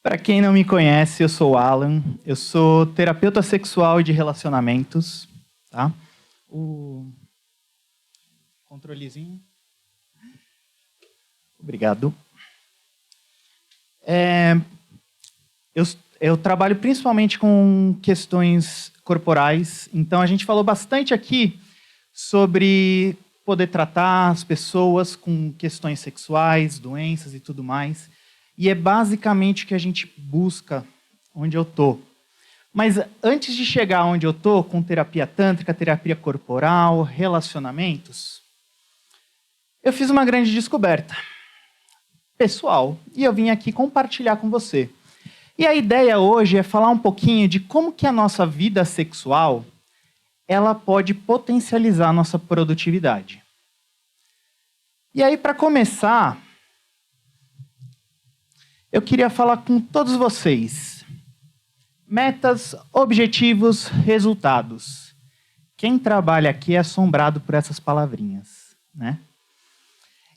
Para quem não me conhece, eu sou o Alan, eu sou terapeuta sexual e de relacionamentos, tá? O controlezinho. Obrigado. Eu trabalho principalmente com questões corporais, então a gente falou bastante aqui sobre poder tratar as pessoas com questões sexuais, doenças e tudo mais. E é basicamente o que a gente busca onde eu tô. Mas antes de chegar onde eu tô, com terapia tântrica, terapia corporal, relacionamentos, eu fiz uma grande descoberta pessoal e eu vim aqui compartilhar com você. E a ideia hoje é falar um pouquinho de como que a nossa vida sexual ela pode potencializar a nossa produtividade. E aí, para começar, eu queria falar com todos vocês. Metas, objetivos, resultados. Quem trabalha aqui é assombrado por essas palavrinhas, né?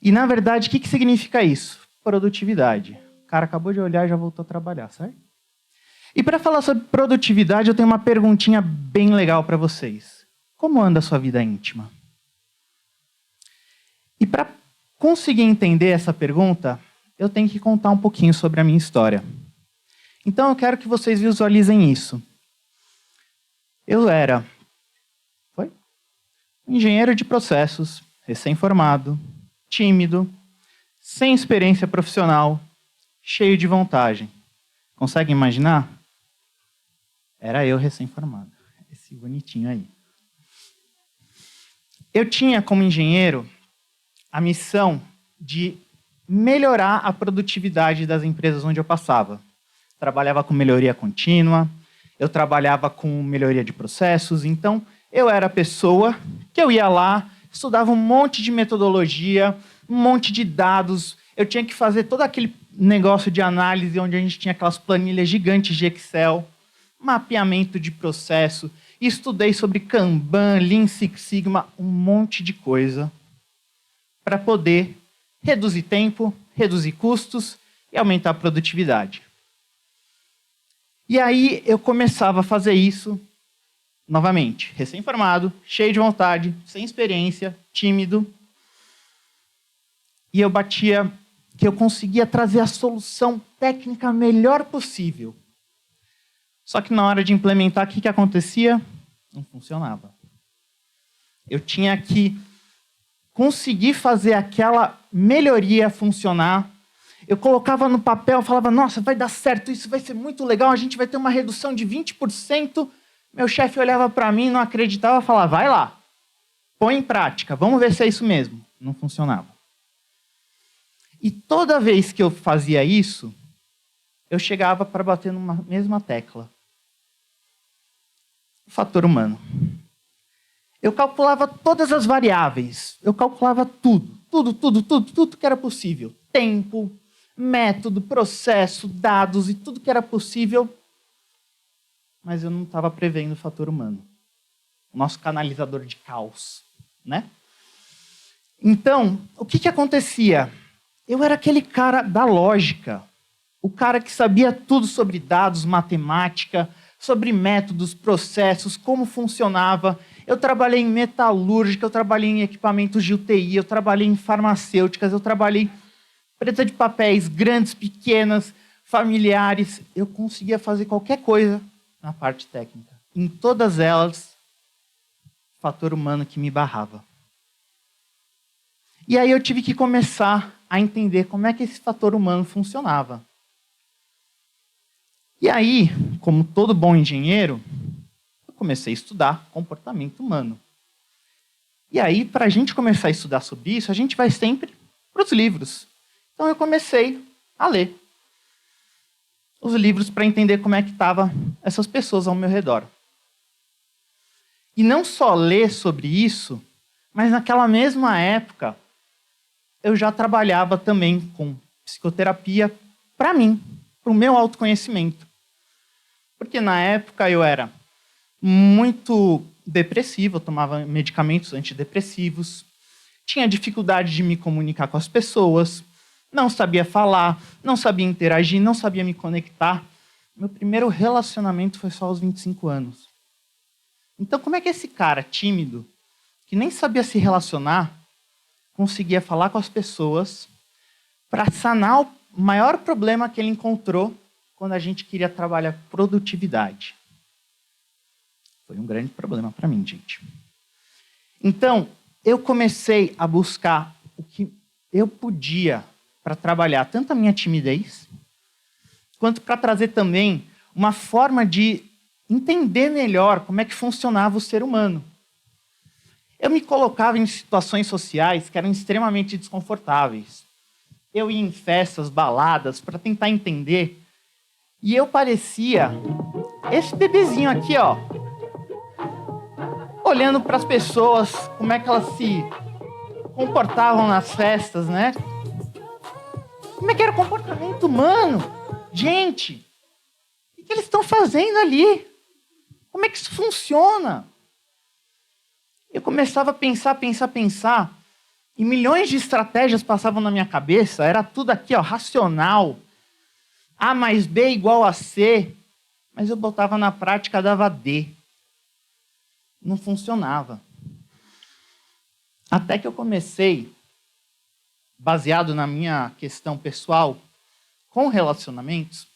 E, na verdade, o que significa isso? Produtividade. O cara acabou de olhar e já voltou a trabalhar, certo? E para falar sobre produtividade, eu tenho uma perguntinha bem legal para vocês. Como anda a sua vida íntima? E para conseguir entender essa pergunta, eu tenho que contar um pouquinho sobre a minha história. Então eu quero que vocês visualizem isso. Eu era um engenheiro de processos, recém-formado, tímido, sem experiência profissional, cheio de vontade. Consegue imaginar? Era eu recém-formado. Esse bonitinho aí. Eu tinha como engenheiro a missão de melhorar a produtividade das empresas onde eu passava. Trabalhava com melhoria contínua, eu trabalhava com melhoria de processos, então eu era a pessoa que eu ia lá, estudava um monte de metodologia, um monte de dados, eu tinha que fazer todo aquele negócio de análise onde a gente tinha aquelas planilhas gigantes de Excel, mapeamento de processo, estudei sobre Kanban, Lean Six Sigma, um monte de coisa para poder reduzir tempo, reduzir custos e aumentar a produtividade. E aí eu começava a fazer isso novamente, recém-formado, cheio de vontade, sem experiência, tímido. E eu batia que eu conseguia trazer a solução técnica melhor possível. Só que na hora de implementar, o que acontecia? Não funcionava. Eu tinha que conseguir fazer aquela melhoria funcionar. Eu colocava no papel, falava, nossa, vai dar certo, isso vai ser muito legal, a gente vai ter uma redução de 20%. Meu chefe olhava para mim, não acreditava, falava, vai lá, põe em prática, vamos ver se é isso mesmo. Não funcionava. E toda vez que eu fazia isso, eu chegava para bater numa mesma tecla. O fator humano. Eu calculava todas as variáveis, eu calculava tudo que era possível. Tempo, método, processo, dados e tudo que era possível, mas eu não estava prevendo o fator humano. O nosso canalizador de caos, né? Então, o que acontecia? Eu era aquele cara da lógica, o cara que sabia tudo sobre dados, matemática, sobre métodos, processos, como funcionava. Eu trabalhei em metalúrgica, eu trabalhei em equipamentos de UTI, eu trabalhei em farmacêuticas, eu trabalhei empresa de papéis grandes, pequenas, familiares. Eu conseguia fazer qualquer coisa na parte técnica. Em todas elas, fator humano que me barrava. E aí eu tive que começar a entender como é que esse fator humano funcionava. E aí, como todo bom engenheiro, eu comecei a estudar comportamento humano. E aí, para a gente começar a estudar sobre isso, a gente vai sempre para os livros. Então eu comecei a ler os livros para entender como é que estavam essas pessoas ao meu redor. E não só ler sobre isso, mas naquela mesma época, eu já trabalhava também com psicoterapia para mim, para o meu autoconhecimento. Porque na época eu era muito depressivo, eu tomava medicamentos antidepressivos, tinha dificuldade de me comunicar com as pessoas, não sabia falar, não sabia interagir, não sabia me conectar. Meu primeiro relacionamento foi só aos 25 anos. Então, como é que esse cara tímido, que nem sabia se relacionar, conseguia falar com as pessoas para sanar o maior problema que ele encontrou quando a gente queria trabalhar produtividade? Foi um grande problema para mim, gente. Então, eu comecei a buscar o que eu podia para trabalhar tanto a minha timidez, quanto para trazer também uma forma de entender melhor como é que funcionava o ser humano. Eu me colocava em situações sociais que eram extremamente desconfortáveis. Eu ia em festas, baladas, para tentar entender. E eu parecia esse bebezinho aqui, ó, olhando para as pessoas, como é que elas se comportavam nas festas, né? Como é que era o comportamento humano? Gente, o que eles estão fazendo ali? Como é que isso funciona? Eu começava a pensar, e milhões de estratégias passavam na minha cabeça, era tudo aqui, ó, racional. A mais B igual a C, mas eu botava na prática, dava D. Não funcionava. Até que eu comecei, baseado na minha questão pessoal, com relacionamentos,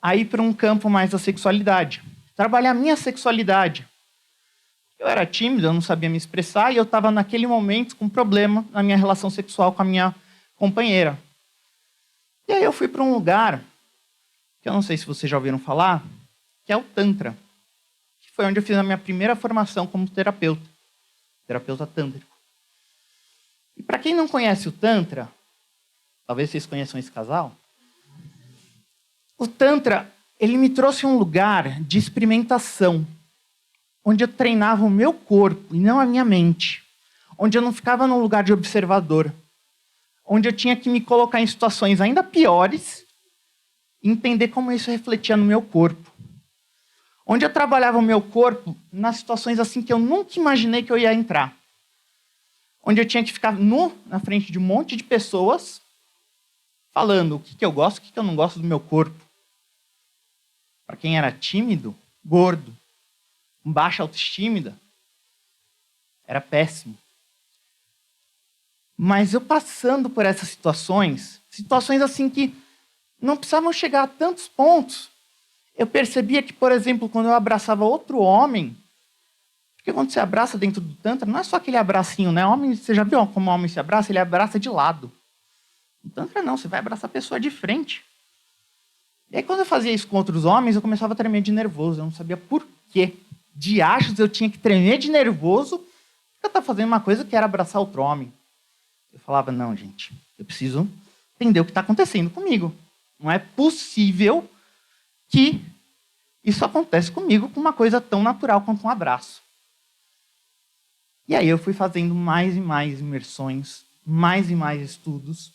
a ir para um campo mais da sexualidade. Trabalhar a minha sexualidade. Eu era tímido, eu não sabia me expressar, e eu estava naquele momento com problema na minha relação sexual com a minha companheira. E aí eu fui para um lugar, que eu não sei se vocês já ouviram falar, que é o Tantra. Que foi onde eu fiz a minha primeira formação como terapeuta tântrico. E para quem não conhece o Tantra, talvez vocês conheçam esse casal, o Tantra, ele me trouxe um lugar de experimentação, onde eu treinava o meu corpo e não a minha mente, onde eu não ficava num lugar de observador, onde eu tinha que me colocar em situações ainda piores e entender como isso refletia no meu corpo. Onde eu trabalhava o meu corpo nas situações assim que eu nunca imaginei que eu ia entrar. Onde eu tinha que ficar nu na frente de um monte de pessoas, falando o que eu gosto, o que eu não gosto do meu corpo. Para quem era tímido, gordo, com baixa autoestima, era péssimo. Mas eu passando por essas situações assim que não precisavam chegar a tantos pontos, eu percebia que, por exemplo, quando eu abraçava outro homem, porque quando você abraça dentro do Tantra, não é só aquele abracinho, né? Homem, você já viu como o homem se abraça? Ele abraça de lado. No Tantra não, você vai abraçar a pessoa de frente. E aí quando eu fazia isso com outros homens, eu começava a tremer de nervoso. Eu não sabia por quê. De achos eu tinha que tremer de nervoso, porque eu estava fazendo uma coisa que era abraçar outro homem. Eu falava, não, gente, eu preciso entender o que está acontecendo comigo. Não é possível que isso acontece comigo com uma coisa tão natural quanto um abraço. E aí eu fui fazendo mais e mais imersões, mais e mais estudos,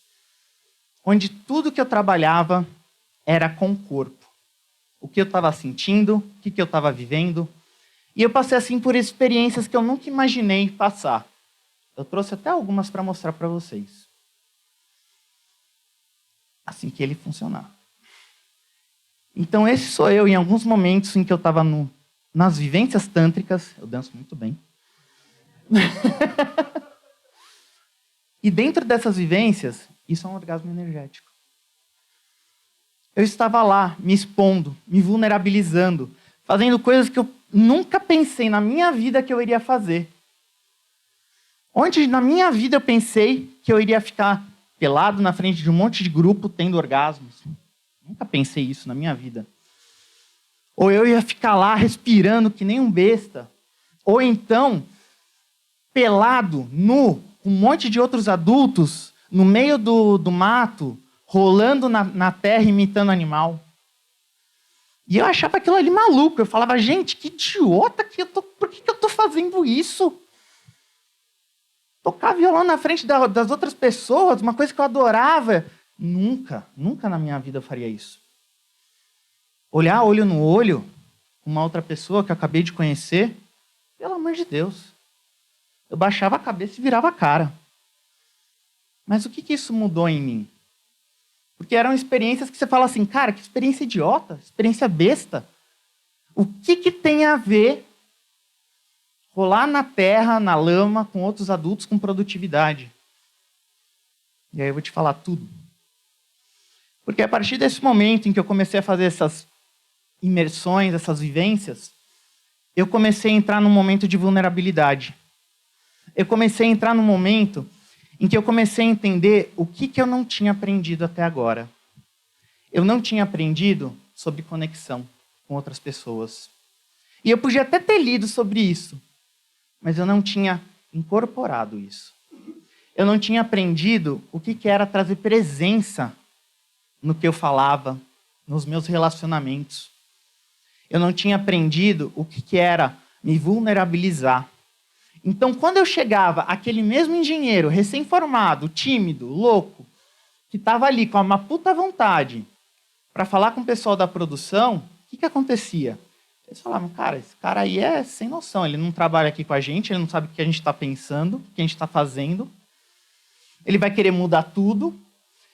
onde tudo que eu trabalhava era com o corpo. O que eu estava sentindo, o que eu estava vivendo. E eu passei assim por experiências que eu nunca imaginei passar. Eu trouxe até algumas para mostrar para vocês. Assim que ele funcionar. Então esse sou eu em alguns momentos em que eu estava nas vivências tântricas. Eu danço muito bem. E dentro dessas vivências, isso é um orgasmo energético. Eu estava lá, me expondo, me vulnerabilizando, fazendo coisas que eu nunca pensei na minha vida que eu iria fazer. Onde na minha vida eu pensei que eu iria ficar pelado na frente de um monte de grupo tendo orgasmos. Nunca pensei isso na minha vida. Ou eu ia ficar lá respirando que nem um besta. Ou então, pelado, nu, com um monte de outros adultos, no meio do mato, rolando na terra, imitando animal. E eu achava aquilo ali maluco. Eu falava, gente, que idiota que eu tô. Por que eu tô fazendo isso? Tocar violão na frente das outras pessoas, uma coisa que eu adorava. Nunca na minha vida eu faria isso. Olhar olho no olho com uma outra pessoa que eu acabei de conhecer, pelo amor de Deus. Eu baixava a cabeça e virava a cara. Mas o que isso mudou em mim? Porque eram experiências que você fala assim, cara, que experiência idiota, experiência besta. O que tem a ver rolar na terra, na lama, com outros adultos, com produtividade? E aí eu vou te falar tudo. Porque a partir desse momento em que eu comecei a fazer essas imersões, essas vivências, eu comecei a entrar num momento de vulnerabilidade. Eu comecei a entrar num momento em que eu comecei a entender o que eu não tinha aprendido até agora. Eu não tinha aprendido sobre conexão com outras pessoas. E eu podia até ter lido sobre isso, mas eu não tinha incorporado isso. Eu não tinha aprendido o que era trazer presença no que eu falava, nos meus relacionamentos. Eu não tinha aprendido o que era me vulnerabilizar. Então, quando eu chegava, aquele mesmo engenheiro, recém-formado, tímido, louco, que estava ali com uma puta vontade para falar com o pessoal da produção, o que acontecia? Eles falavam, cara, esse cara aí é sem noção, ele não trabalha aqui com a gente, ele não sabe o que a gente está pensando, o que a gente está fazendo, ele vai querer mudar tudo,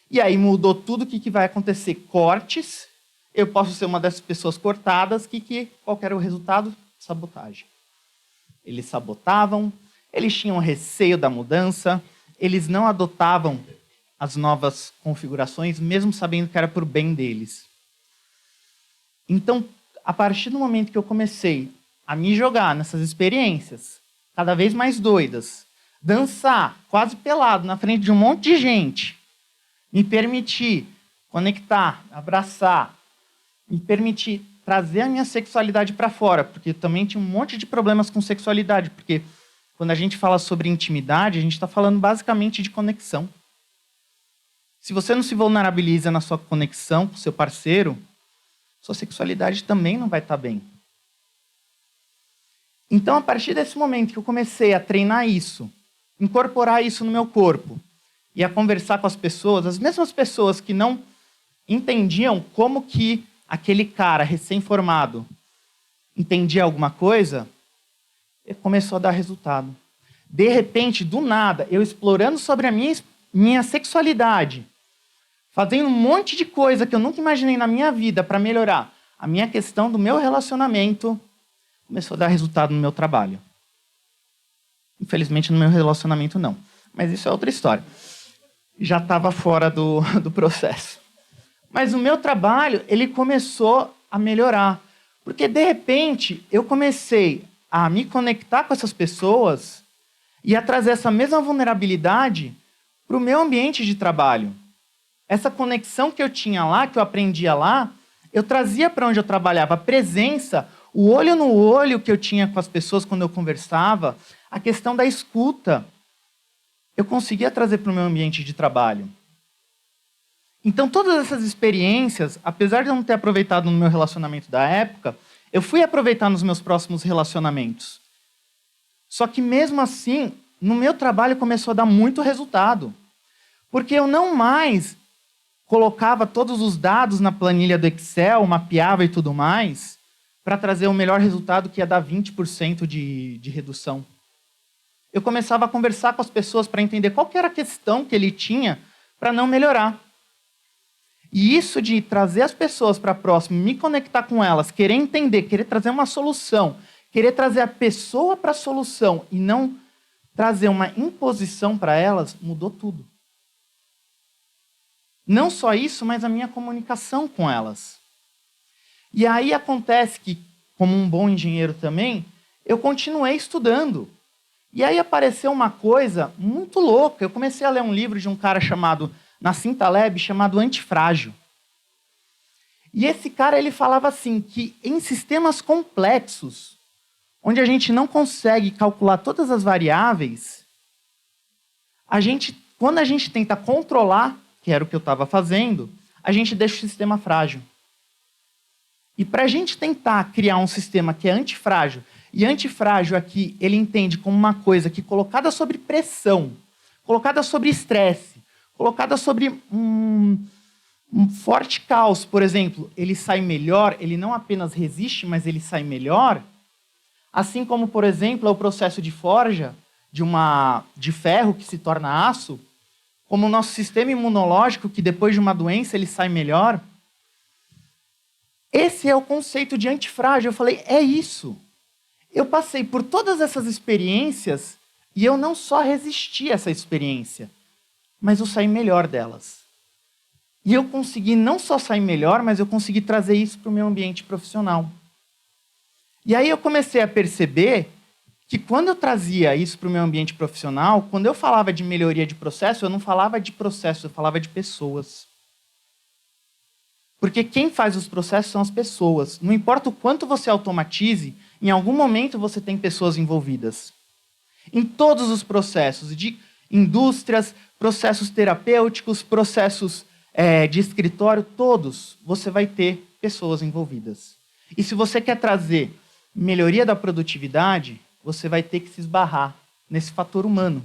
e aí mudou tudo, o que vai acontecer? Cortes, eu posso ser uma dessas pessoas cortadas, qual era o resultado? Sabotagem. Eles sabotavam, eles tinham receio da mudança, eles não adotavam as novas configurações, mesmo sabendo que era para o bem deles. Então, a partir do momento que eu comecei a me jogar nessas experiências, cada vez mais doidas, dançar quase pelado na frente de um monte de gente, me permitir conectar, abraçar, me permitir trazer a minha sexualidade para fora, porque eu também tinha um monte de problemas com sexualidade, porque quando a gente fala sobre intimidade, a gente está falando basicamente de conexão. Se você não se vulnerabiliza na sua conexão com o seu parceiro, sua sexualidade também não vai estar bem. Então, a partir desse momento que eu comecei a treinar isso, incorporar isso no meu corpo, e a conversar com as pessoas, as mesmas pessoas que não entendiam como que aquele cara recém-formado entendia alguma coisa, começou a dar resultado. De repente, do nada, eu explorando sobre a minha sexualidade, fazendo um monte de coisa que eu nunca imaginei na minha vida para melhorar a minha questão do meu relacionamento, começou a dar resultado no meu trabalho. Infelizmente, no meu relacionamento, não. Mas isso é outra história. Já estava fora do processo. Mas o meu trabalho, ele começou a melhorar. Porque, de repente, eu comecei a me conectar com essas pessoas e a trazer essa mesma vulnerabilidade para o meu ambiente de trabalho. Essa conexão que eu tinha lá, que eu aprendia lá, eu trazia para onde eu trabalhava. A presença, o olho no olho que eu tinha com as pessoas quando eu conversava, a questão da escuta, eu conseguia trazer para o meu ambiente de trabalho. Então, todas essas experiências, apesar de eu não ter aproveitado no meu relacionamento da época, eu fui aproveitar nos meus próximos relacionamentos. Só que, mesmo assim, no meu trabalho começou a dar muito resultado. Porque eu não mais colocava todos os dados na planilha do Excel, mapeava e tudo mais, para trazer o melhor resultado, que ia dar 20% de redução. Eu começava a conversar com as pessoas para entender qual que era a questão que ele tinha para não melhorar. E isso de trazer as pessoas para próximo, me conectar com elas, querer entender, querer trazer uma solução, querer trazer a pessoa para a solução e não trazer uma imposição para elas, mudou tudo. Não só isso, mas a minha comunicação com elas. E aí acontece que, como um bom engenheiro também, eu continuei estudando. E aí apareceu uma coisa muito louca. Eu comecei a ler um livro de um cara chamado Nassim Taleb, chamado Antifrágil. E esse cara, ele falava assim, que em sistemas complexos, onde a gente não consegue calcular todas as variáveis, quando a gente tenta controlar, que era o que eu estava fazendo, a gente deixa o sistema frágil. E para a gente tentar criar um sistema que é antifrágil, e antifrágil aqui ele entende como uma coisa que colocada sobre pressão, colocada sobre estresse, colocada sobre um forte caos, por exemplo, ele sai melhor, ele não apenas resiste, mas ele sai melhor. Assim como, por exemplo, é o processo de forja de ferro que se torna aço. como o nosso sistema imunológico, que depois de uma doença ele sai melhor. Esse é o conceito de antifrágil. Eu falei, é isso. Eu passei por todas essas experiências e eu não só resisti a essa experiência, mas eu saí melhor delas. E eu consegui não só sair melhor, mas eu consegui trazer isso para o meu ambiente profissional. E aí eu comecei a perceber que quando eu trazia isso para o meu ambiente profissional, quando eu falava de melhoria de processo, eu não falava de processo, eu falava de pessoas. Porque quem faz os processos são as pessoas. Não importa o quanto você automatize, em algum momento você tem pessoas envolvidas. Em todos os processos, de indústrias, processos terapêuticos, processos de escritório, todos, você vai ter pessoas envolvidas. E se você quer trazer melhoria da produtividade, você vai ter que se esbarrar nesse fator humano.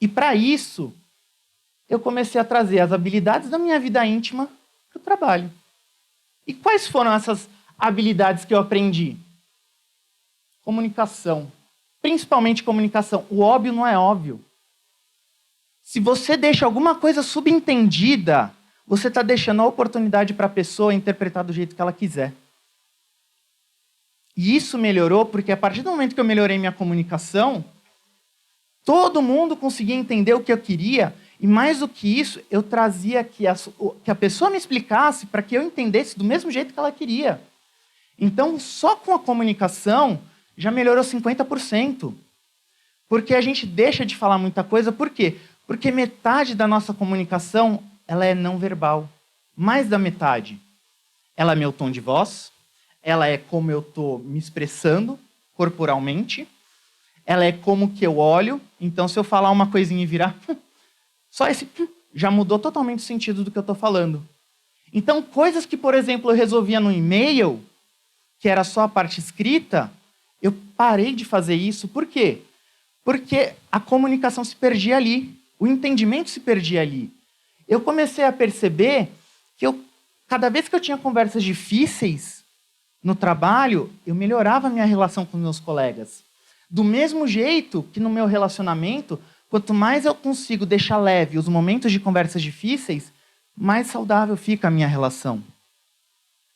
E para isso, eu comecei a trazer as habilidades da minha vida íntima para o trabalho. E quais foram essas habilidades que eu aprendi? Comunicação. Principalmente comunicação. O óbvio não é óbvio. Se você deixa alguma coisa subentendida, você está deixando a oportunidade para a pessoa interpretar do jeito que ela quiser. E isso melhorou porque a partir do momento que eu melhorei minha comunicação, todo mundo conseguia entender o que eu queria. E mais do que isso, eu trazia que a pessoa me explicasse para que eu entendesse do mesmo jeito que ela queria. Então, só com a comunicação, já melhorou 50%. Porque a gente deixa de falar muita coisa. Por quê? Porque metade da nossa comunicação ela é não verbal. Mais da metade. Ela é meu tom de voz, ela é como eu estou me expressando corporalmente, ela é como que eu olho. Então, se eu falar uma coisinha e virar... Só esse já mudou totalmente o sentido do que eu estou falando. Então, coisas que, por exemplo, eu resolvia no e-mail, que era só a parte escrita, eu parei de fazer isso. Por quê? Porque a comunicação se perdia ali. O entendimento se perdia ali. Eu comecei a perceber que cada vez que eu tinha conversas difíceis no trabalho, eu melhorava a minha relação com meus colegas. Do mesmo jeito que no meu relacionamento, quanto mais eu consigo deixar leve os momentos de conversas difíceis, mais saudável fica a minha relação.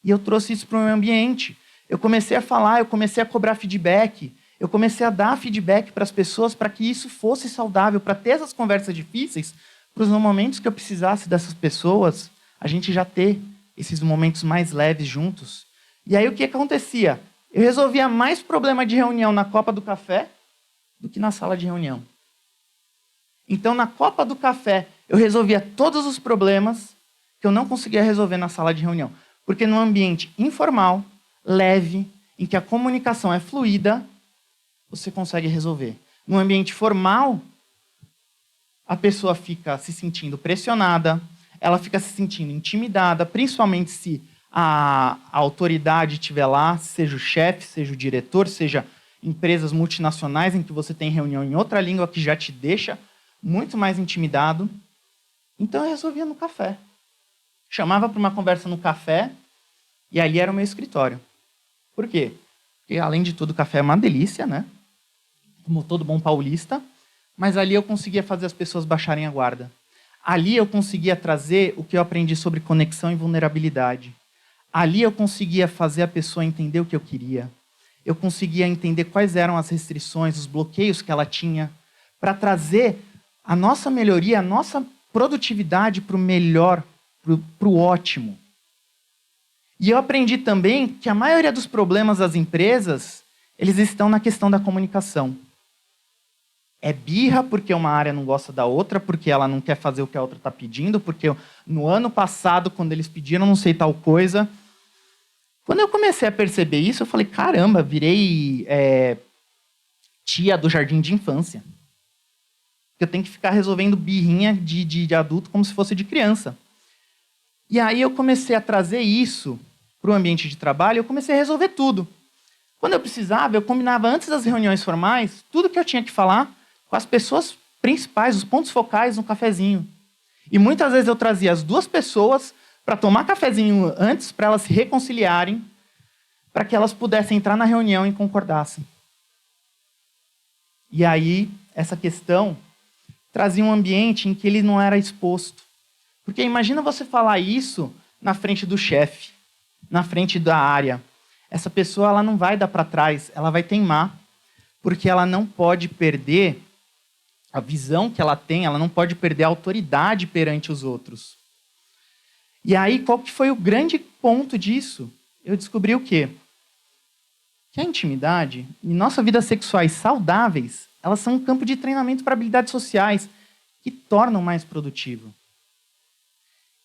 E eu trouxe isso para o meu ambiente. Eu comecei a falar, eu comecei a cobrar feedback, eu comecei a dar feedback para as pessoas para que isso fosse saudável, para ter essas conversas difíceis, para os momentos que eu precisasse dessas pessoas, a gente já ter esses momentos mais leves juntos. E aí o que acontecia? Eu resolvia mais problema de reunião na copa do café do que na sala de reunião. Então, na copa do café, eu resolvia todos os problemas que eu não conseguia resolver na sala de reunião. Porque num ambiente informal, leve, em que a comunicação é fluida, você consegue resolver. Num ambiente formal, a pessoa fica se sentindo pressionada, ela fica se sentindo intimidada, principalmente se a autoridade estiver lá, seja o chefe, seja o diretor, seja empresas multinacionais em que você tem reunião em outra língua que já te deixa muito mais intimidado. Então eu resolvia no café. Chamava para uma conversa no café e ali era o meu escritório. Por quê? Porque, além de tudo, o café é uma delícia, né? Como todo bom paulista. Mas ali eu conseguia fazer as pessoas baixarem a guarda. Ali eu conseguia trazer o que eu aprendi sobre conexão e vulnerabilidade. Ali eu conseguia fazer a pessoa entender o que eu queria. Eu conseguia entender quais eram as restrições, os bloqueios que ela tinha, para trazer a nossa melhoria, a nossa produtividade para o melhor, para o ótimo. E eu aprendi também que a maioria dos problemas das empresas, eles estão na questão da comunicação. É birra porque uma área não gosta da outra, porque ela não quer fazer o que a outra está pedindo, porque no ano passado, quando eles pediram não sei tal coisa. Quando eu comecei a perceber isso, eu falei, caramba, virei tia do jardim de infância. Eu tenho que ficar resolvendo birrinha de adulto como se fosse de criança. E aí eu comecei a trazer isso para o ambiente de trabalho, eu comecei a resolver tudo. Quando eu precisava, eu combinava antes das reuniões formais, tudo que eu tinha que falar com as pessoas principais, os pontos focais no cafezinho. E muitas vezes eu trazia as duas pessoas para tomar cafezinho antes, para elas se reconciliarem, para que elas pudessem entrar na reunião e concordassem. E aí, essa questão trazia um ambiente em que ele não era exposto. Porque imagina você falar isso na frente do chefe, na frente da área. Essa pessoa ela não vai dar para trás, ela vai teimar, porque ela não pode perder a visão que ela tem, ela não pode perder a autoridade perante os outros. E aí, qual que foi o grande ponto disso? Eu descobri o quê? Que a intimidade e nossa vida sexuais saudáveis, elas são um campo de treinamento para habilidades sociais que tornam mais produtivo.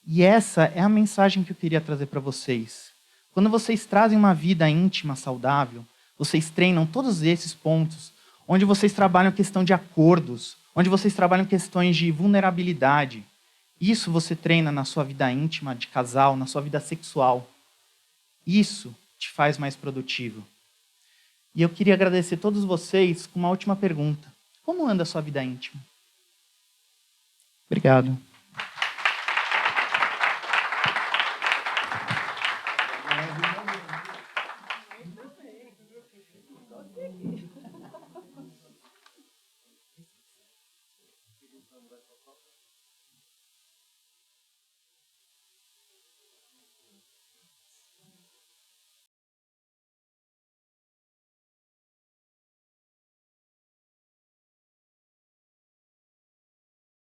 E essa é a mensagem que eu queria trazer para vocês. Quando vocês trazem uma vida íntima saudável, vocês treinam todos esses pontos, onde vocês trabalham questão de acordos, onde vocês trabalham questões de vulnerabilidade. Isso você treina na sua vida íntima, de casal, na sua vida sexual. Isso te faz mais produtivo. E eu queria agradecer a todos vocês com uma última pergunta. Como anda a sua vida íntima? Obrigado.